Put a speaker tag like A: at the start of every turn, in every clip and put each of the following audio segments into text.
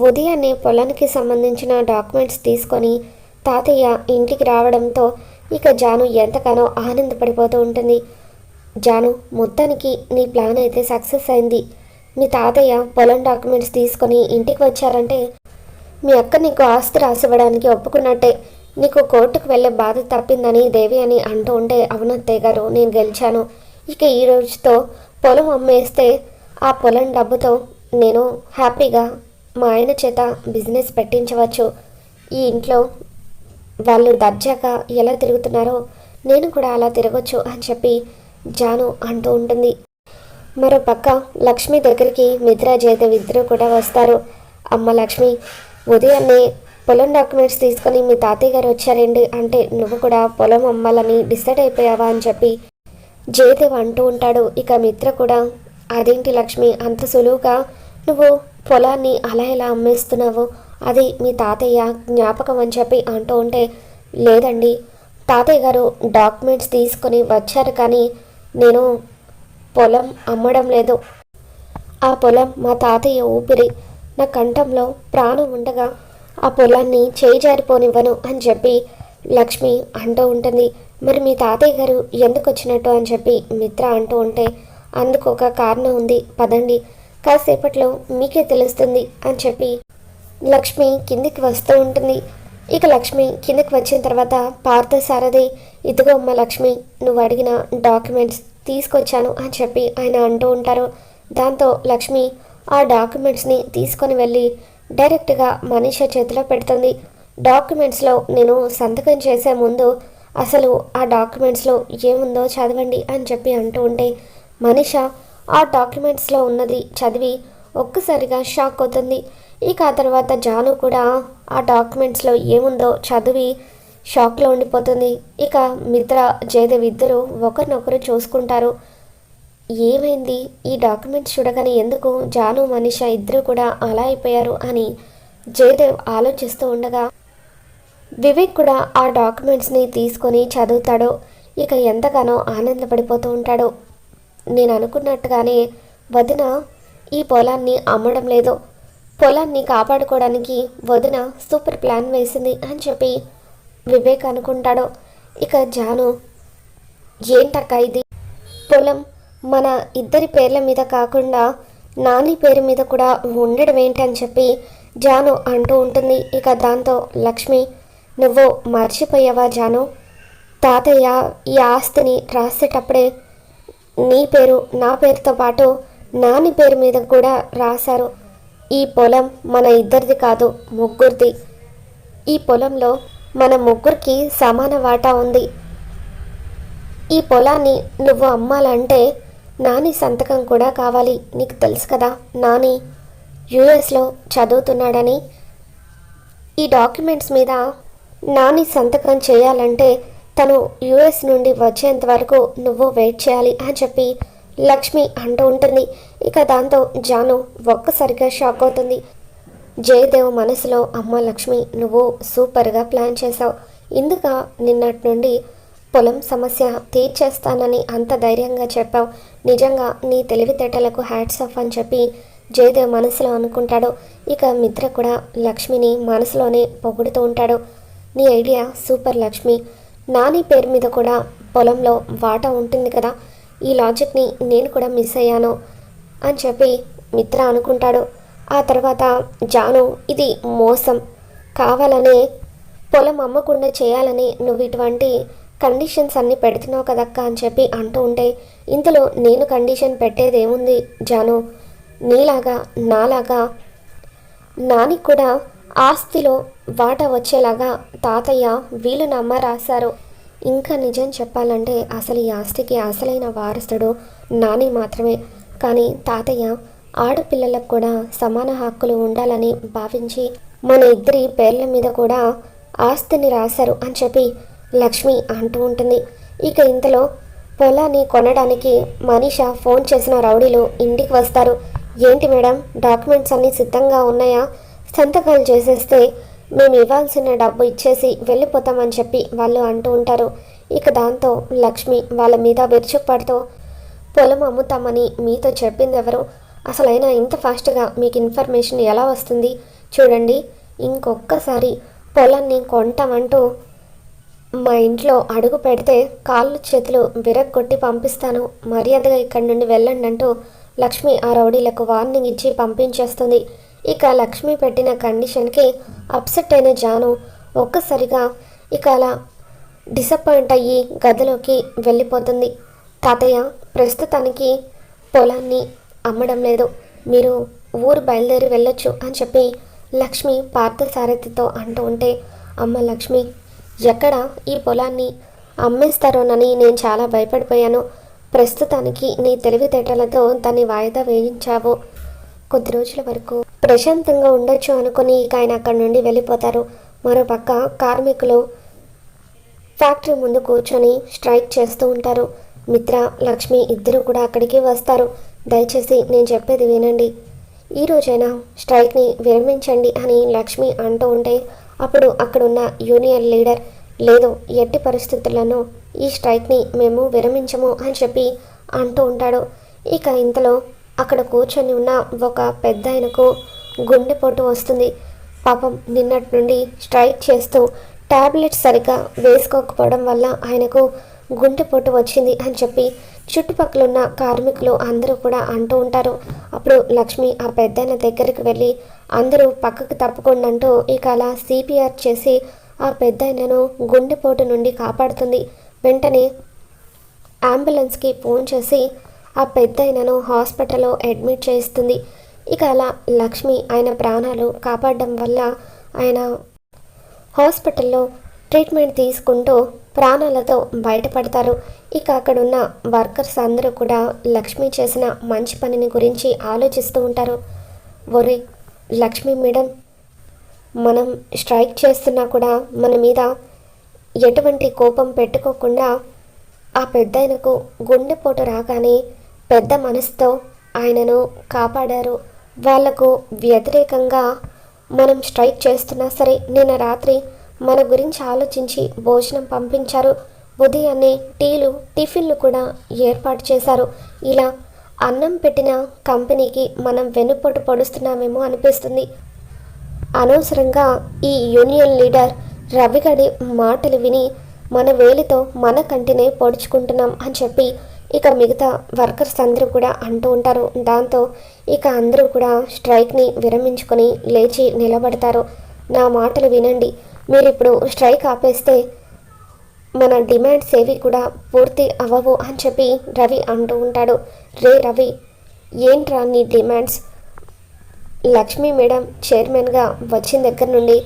A: ఉదయాన్నే పొలానికి సంబంధించిన డాక్యుమెంట్స్ తీసుకొని తాతయ్య ఇంటికి రావడంతో ఇక జాను ఎంతగానో ఆనందపడిపోతూ ఉంటుంది. జాను, మొత్తానికి నీ ప్లాన్ అయితే సక్సెస్ అయింది. మీ తాతయ్య పొలం డాక్యుమెంట్స్ తీసుకొని ఇంటికి వచ్చారంటే మీ అక్క నీకు ఆస్తి రాసివ్వడానికి ఒప్పుకున్నట్టే. నీకు కోర్టుకు వెళ్ళే బాధ తప్పిందని దేవి అని అంటూ ఉంటే, అవునత్తయ్య గారు, నేను గెలిచాను. ఇక ఈ రోజుతో పొలం అమ్మేస్తే ఆ పొలం డబ్బుతో నేను హ్యాపీగా మా ఆయన చేత బిజినెస్ పెట్టించవచ్చు. ఈ ఇంట్లో వాళ్ళు దర్జాగా ఎలా తిరుగుతున్నారో నేను కూడా అలా తిరగొచ్చు అని చెప్పి జాను అంటూ ఉంటుంది. మరో పక్క లక్ష్మి దగ్గరికి మిత్ర జయదేవ్ ఇద్దరు కూడా వస్తారు. అమ్మ లక్ష్మి, ఉదయాన్నే పొలం డాక్యుమెంట్స్ తీసుకొని మీ తాతయ్య గారు వచ్చారండి అంటే నువ్వు కూడా పొలం అమ్మాలని డిసైడ్ అయిపోయావా అని చెప్పి జయదేవ్ అంటూ ఉంటాడు. ఇక మిత్ర కూడా, అదేంటి లక్ష్మి, అంత సులువుగా నువ్వు పొలాన్ని అలా ఎలా అమ్మేస్తున్నావు? అది మీ తాతయ్య జ్ఞాపకం అని చెప్పి అంటూ ఉంటే, లేదండి, తాతయ్య గారు డాక్యుమెంట్స్ తీసుకొని వచ్చారు, కానీ నేను పొలం అమ్మడం లేదు. ఆ పొలం మా తాతయ్య ఊపిరి. నా కంఠంలో ప్రాణం ఉండగా ఆ పొలాన్ని చేయి జారిపోనివ్వను అని చెప్పి లక్ష్మి అంటూ ఉంటుంది. మరి మీ తాతయ్య గారు ఎందుకు వచ్చినట్టు అని చెప్పి మిత్ర అంటూ ఉంటే, అందుకు ఒక కారణం ఉంది, పదండి, కాసేపట్లో మీకే తెలుస్తుంది అని చెప్పి లక్ష్మి కిందికి వస్తూ ఉంటుంది. ఇక లక్ష్మి కిందకి వచ్చిన తర్వాత పార్థసారథి, ఇదిగో అమ్మ లక్ష్మి, నువ్వు అడిగిన డాక్యుమెంట్స్ తీసుకొచ్చాను అని చెప్పి ఆయన అంటూ ఉంటారు. దాంతో లక్ష్మి ఆ డాక్యుమెంట్స్ని తీసుకొని వెళ్ళి డైరెక్ట్గా మనీష చేతిలో పెడుతుంది. డాక్యుమెంట్స్లో నేను సంతకం చేసే ముందు అసలు ఆ డాక్యుమెంట్స్లో ఏముందో చదవండి అని చెప్పి అంటూ ఉంటే మనీష ఆ డాక్యుమెంట్స్లో ఉన్నది చదివి ఒక్కసారిగా షాక్ అవుతుంది. ఇక ఆ తర్వాత జాను కూడా ఆ డాక్యుమెంట్స్లో ఏముందో చదివి షాక్లో ఉండిపోతుంది. ఇక మిత్ర జయదేవ్ ఇద్దరు ఒకరినొకరు చూసుకుంటారు. ఏమైంది, ఈ డాక్యుమెంట్స్ చూడగానే ఎందుకు జాను మనీష ఇద్దరు కూడా అలా అయిపోయారు అని జయదేవ్ ఆలోచిస్తూ ఉండగా వివేక్ కూడా ఆ డాక్యుమెంట్స్ని తీసుకొని చదువుతాడు. ఇక ఎంతగానో ఆనందపడిపోతూ ఉంటాడు. నేను అనుకున్నట్టుగానే వదిన ఈ పొలాన్ని అమ్మడం లేదు, పొలాన్ని కాపాడుకోవడానికి వదిన సూపర్ ప్లాన్ వేసింది అని చెప్పి వివేక్ అనుకుంటాడు. ఇక జాను, ఏంటక్క ఇది, పొలం మన ఇద్దరి పేర్ల మీద కాకుండా నాని పేరు మీద కూడా ఉండడం ఏంటని చెప్పి జాను అంటూ ఉంటుంది. ఇక దాంతో లక్ష్మి, నువ్వు మర్చిపోయావా జాను, తాతయ్య ఈ ఆస్తిని రాసేటప్పుడే నీ పేరు నా పేరుతో పాటు నాని పేరు మీద కూడా రాశారు. ఈ పొలం మన ఇద్దరిది కాదు, ముగ్గురిది. ఈ పొలంలో మన ముగ్గురికి సమాన వాటా ఉంది. ఈ పొలాన్ని నువ్వు అమ్మాలంటే నాని సంతకం కూడా కావాలి. నీకు తెలుసు కదా, నాని యుఎస్లో చదువుతున్నాడని. ఈ డాక్యుమెంట్స్ మీద నాని సంతకం చేయాలంటే తను యుఎస్ నుండి వచ్చేంత వరకు నువ్వు వెయిట్ చేయాలి అని చెప్పి లక్ష్మి అంటూ ఉంటుంది. ఇక దాంతో జాను ఒక్కసారిగా షాక్ అవుతుంది. జయదేవ్ మనసులో, అమ్మ లక్ష్మి, నువ్వు సూపర్గా ప్లాన్ చేసావు, ఇందుక నిన్నటి నుండి పొలం సమస్య తీర్చేస్తానని అంత ధైర్యంగా చెప్పావు, నిజంగా నీ తెలివితేటలకు హ్యాట్స్ ఆఫ్ అని చెప్పి జయదేవ్ మనసులో అనుకుంటాడు. ఇక మిత్ర కూడా లక్ష్మిని మనసులోనే పొగుడుతూ ఉంటాడు. నీ ఐడియా సూపర్ లక్ష్మి, నాని పేరు మీద కూడా పొలంలో వాటా ఉంటుంది కదా, ఈ లాజిక్ని నేను కూడా మిస్ అయ్యాను అని చెప్పి మిత్ర అనుకుంటాడు. ఆ తర్వాత జాను, ఇది మోసం, కావాలనే పొలం అమ్మకుండా చేయాలని నువ్వు ఇటువంటి కండిషన్స్ అన్నీ పెడుతున్నావు కదక్క అని చెప్పి అంటూ ఉంటే, ఇందులో నేను కండిషన్ పెట్టేదేముంది జాను, నీలాగా నాలాగా నాని కూడా ఆస్తిలో వాటా వచ్చేలాగా తాతయ్య వీలు నమ్మ రాశారు. ఇంకా నిజం చెప్పాలంటే అసలు ఈ ఆస్తికి అసలైన వారసుడు నాని మాత్రమే. కానీ తాతయ్య ఆడపిల్లలకు కూడా సమాన హక్కులు ఉండాలని భావించి మన ఇద్దరి పేర్ల మీద కూడా ఆస్తిని రాశారు అని చెప్పి లక్ష్మి అంటూ ఉంటుంది. ఇక ఇంతలో పొలాన్ని కొనడానికి మనీష ఫోన్ చేసిన రౌడీలు ఇంటికి వస్తారు. ఏంటి మేడం, డాక్యుమెంట్స్ అన్నీ సిద్ధంగా ఉన్నాయా? సంతకాలు చేసేస్తే మేము ఇవ్వాల్సిన డబ్బు ఇచ్చేసి వెళ్ళిపోతామని చెప్పి వాళ్ళు అంటూ ఉంటారు. ఇక దాంతో లక్ష్మి వాళ్ళ మీద విరుచుకుపడుతూ, పొలం అమ్ముతామని మీతో చెప్పింది ఎవరు? అసలైనా ఇంత ఫాస్ట్గా మీకు ఇన్ఫర్మేషన్ ఎలా వస్తుంది? చూడండి, ఇంకొక్కసారి పొలాన్ని కొంటామంటూ మా ఇంట్లో అడుగు పెడితే కాళ్ళు చేతులు విరగ్గొట్టి పంపిస్తాను, మర్యాదగా ఇక్కడి నుండి వెళ్ళండి అంటూ లక్ష్మి ఆ రౌడీలకు వార్నింగ్ ఇచ్చి పంపించేస్తుంది. ఇక లక్ష్మి పెట్టిన కండిషన్కి అప్సెట్ అయిన జాను ఒక్కసారిగా ఇక అలా డిసప్పాయింట్ అయ్యి గదిలోకి వెళ్ళిపోతుంది. తాతయ్య, ప్రస్తుతానికి పొలాన్ని అమ్మడం లేదు, మీరు ఊరు బయలుదేరి వెళ్ళొచ్చు అని చెప్పి లక్ష్మి పార్థసారథితో అంటూ ఉంటే, అమ్మ లక్ష్మి, ఎక్కడ ఈ పొలాన్ని అమ్మేస్తారోనని నేను చాలా భయపడిపోయాను. ప్రస్తుతానికి నీ తెలివితేటలతో దాన్ని వాయిదా వేయించావు. కొద్ది రోజుల వరకు ప్రశాంతంగా ఉండొచ్చు అనుకుని ఇక ఆయన అక్కడి నుండి వెళ్ళిపోతారు. మరోపక్క కార్మికులు ఫ్యాక్టరీ ముందు కూర్చొని స్ట్రైక్ చేస్తూ ఉంటారు. మిత్ర, లక్ష్మి ఇద్దరు కూడా అక్కడికి వస్తారు. దయచేసి నేను చెప్పేది వినండి, ఈరోజైనా స్ట్రైక్ని విరమించండి అని లక్ష్మి అంటూ ఉంటే, అప్పుడు అక్కడున్న యూనియన్ లీడర్, లేదు, ఎట్టి పరిస్థితుల్లోనూ ఈ స్ట్రైక్ని మేము విరమించము అని చెప్పి అంటూ ఉంటాడు. ఇక ఇంతలో అక్కడ కూర్చొని ఉన్న ఒక పెద్ద ఆయనకు గుండెపోటు వస్తుంది. పాపం నిన్నటి నుండి స్ట్రైక్ చేస్తూ టాబ్లెట్స్ సరిగ్గా వేసుకోకపోవడం వల్ల ఆయనకు గుండెపోటు వచ్చింది అని చెప్పి చుట్టుపక్కల ఉన్న కార్మికులు అందరూ కూడా అంటూ ఉంటారు. అప్పుడు లక్ష్మి ఆ పెద్దయిన దగ్గరికి వెళ్ళి అందరూ పక్కకు తప్పుకుండంటూ ఇక అలా సిపిఆర్ చేసి ఆ పెద్దయినను గుండెపోటు నుండి కాపాడుతుంది. వెంటనే అంబులెన్స్కి ఫోన్ చేసి ఆ పెద్దయినను హాస్పిటల్లో అడ్మిట్ చేస్తుంది. ఇక అలా లక్ష్మి ఆయన ప్రాణాలు కాపాడడం వల్ల ఆయన హాస్పిటల్లో ట్రీట్మెంట్ తీసుకుంటూ ప్రాణాలతో బయటపడతారు. ఇక అక్కడున్న వర్కర్స్ అందరూ కూడా లక్ష్మి చేసిన మంచి పనిని గురించి ఆలోచిస్తూ ఉంటారు. ఒరే లక్ష్మి మేడం, మనం స్ట్రైక్ చేస్తున్నా కూడా మన మీద ఎటువంటి కోపం పెట్టుకోకుండా ఆ పెద్దయనకు గుండెపోటు రాగానే పెద్ద మనసుతో ఆయనను కాపాడారు. వాళ్లకు వ్యతిరేకంగా మనం స్ట్రైక్ చేస్తున్నా సరే నిన్న రాత్రి మన గురించి ఆలోచించి భోజనం పంపించారు. ఉదయాన్నే టీలు టిఫిన్లు కూడా ఏర్పాటు చేశారు. ఇలా అన్నం పెట్టిన కంపెనీకి మనం వెన్నుపోటు పొడుస్తున్నామేమో అనిపిస్తుంది. అనవసరంగా ఈ యూనియన్ లీడర్ రవిగడి మాటలు విని మన వేలితో మన కంటినే పొడుచుకుంటున్నాం అని చెప్పి ఇక మిగతా వర్కర్స్ అందరూ కూడా అంటూ ఉంటారు. దాంతో ఇక అందరూ కూడా స్ట్రైక్ని విరమించుకొని లేచి నిలబడతారు. నా మాటలు వినండి, మీరు ఇప్పుడు స్ట్రైక్ ఆపేస్తే మన డిమాండ్స్ ఏవి కూడా పూర్తి అవ్వవు అని చెప్పి రవి అంటూ ఉంటాడు. రే రవి, ఏంట్రా నీ డిమాండ్స్? లక్ష్మీ మేడం చైర్మన్గా వచ్చిన దగ్గర నుండి,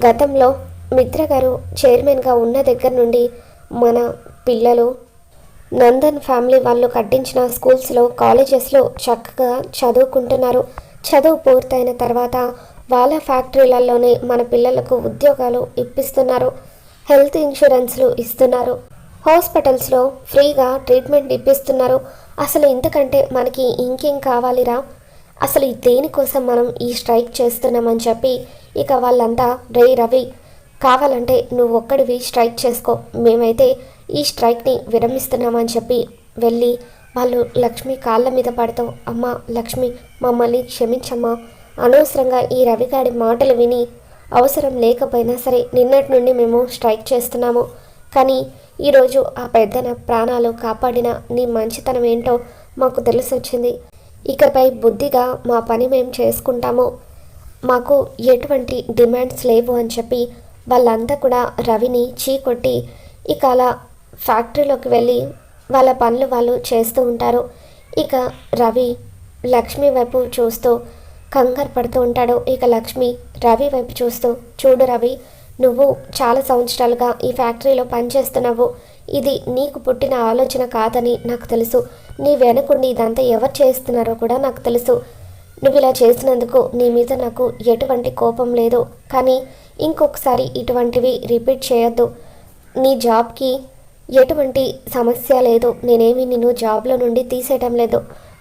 A: గతంలో మిత్ర గారు చైర్మన్గా ఉన్న దగ్గర నుండి మన పిల్లలు నందన్ ఫ్యామిలీ వాళ్ళు కట్టించిన స్కూల్స్లో కాలేజెస్లో చక్కగా చదువుకుంటున్నారు. చదువు పూర్తయిన తర్వాత వాళ్ళ ఫ్యాక్టరీలలోనే మన పిల్లలకు ఉద్యోగాలు ఇప్పిస్తున్నారు. హెల్త్ ఇన్సూరెన్స్లు ఇస్తున్నారు. హాస్పిటల్స్లో ఫ్రీగా ట్రీట్మెంట్ ఇప్పిస్తున్నారు. అసలు ఇంతకంటే మనకి ఇంకేం కావాలిరా? అసలు దేనికోసం మనం ఈ స్ట్రైక్ చేస్తున్నామని చెప్పి ఇక వాళ్ళంతా, రే రవి, కావాలంటే నువ్వు ఒక్కడివి స్ట్రైక్ చేసుకో, మేమైతే ఈ స్ట్రైక్ని విరమిస్తున్నామని చెప్పి వెళ్ళి వాళ్ళు లక్ష్మి కాళ్ళ మీద పడతాం. అమ్మ లక్ష్మి, మమ్మల్ని క్షమించమ్మా, అనవసరంగా ఈ రవిగాడి మాటలు విని అవసరం లేకపోయినా సరే నిన్నటి నుండి మేము స్ట్రైక్ చేస్తున్నాము. కానీ ఈరోజు ఆ పెద్దన ప్రాణాలు కాపాడిన నీ మంచితనం ఏంటో మాకు తెలిసొచ్చింది. ఇకపై బుద్ధిగా మా పని మేము చేసుకుంటాము, మాకు ఎటువంటి డిమాండ్స్ లేవు అని చెప్పి వాళ్ళంతా కూడా రవిని చీకొట్టి ఇక అలా ఫ్యాక్టరీలోకి వెళ్ళి వాళ్ళ పనులు వాళ్ళు చేస్తూ ఉంటారు. ఇక రవి లక్ష్మి వైపు చూస్తూ కంగారు పడుతూ ఉంటాడు. ఇక లక్ష్మి రవి వైపు చూస్తూ, చూడు రవి, నువ్వు చాలా సంవత్సరాలుగా ఈ ఫ్యాక్టరీలో పనిచేస్తున్నావు. ఇది నీకు పుట్టిన ఆలోచన కాదని నాకు తెలుసు. నీ వెనుకుండి ఇదంతా ఎవరు చేస్తున్నారో కూడా నాకు తెలుసు. నువ్వు ఇలా చేసినందుకు నీ మీద నాకు ఎటువంటి కోపం లేదు. కానీ ఇంకొకసారి ఇటువంటివి రిపీట్ చేయొద్దు. నీ జాబ్కి ఎటువంటి సమస్య లేదు. నేనేమి నిన్ను జాబ్లో నుండి తీసేయడం లేదు.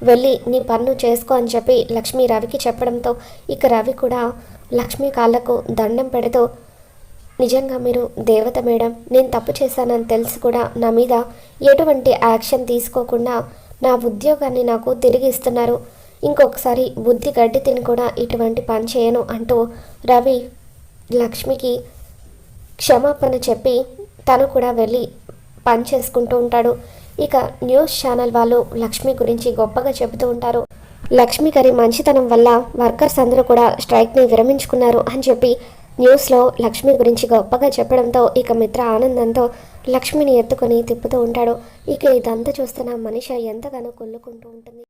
A: వెళ్ళి నీ పన్ను చేసుకో అని చెప్పి లక్ష్మి రవికి చెప్పడంతో ఇక రవి కూడా లక్ష్మి కాళ్ళకు దండం పెడుతూ, నిజంగా మీరు దేవత మేడం, నేను తప్పు చేశానని తెలిసి కూడా నా మీద ఎటువంటి యాక్షన్ తీసుకోకుండా నా ఉద్యోగాన్ని నాకు తిరిగి ఇస్తున్నారు. ఇంకొకసారి బుద్ధి గడ్డి తిని కూడా ఇటువంటి పని చేయను అంటూ రవి లక్ష్మికి క్షమాపణ చెప్పి తను కూడా వెళ్ళి పని చేసుకుంటూ ఉంటాడు. ఇక న్యూస్ ఛానల్ వాళ్ళు లక్ష్మి గురించి గొప్పగా చెబుతూ ఉంటారు. లక్ష్మి గారి మంచితనం వల్ల వర్కర్స్ అందరూ కూడా స్ట్రైక్ని విరమించుకున్నారు అని చెప్పి న్యూస్లో లక్ష్మి గురించి గొప్పగా చెప్పడంతో ఇక మిత్ర ఆనందంతో లక్ష్మిని ఎత్తుకొని తిప్పుతూ ఉంటాడు. ఇక ఇదంతా చూస్తున్న మనిష ఎంతగానో కుళ్ళుకుంటూ ఉంటుంది.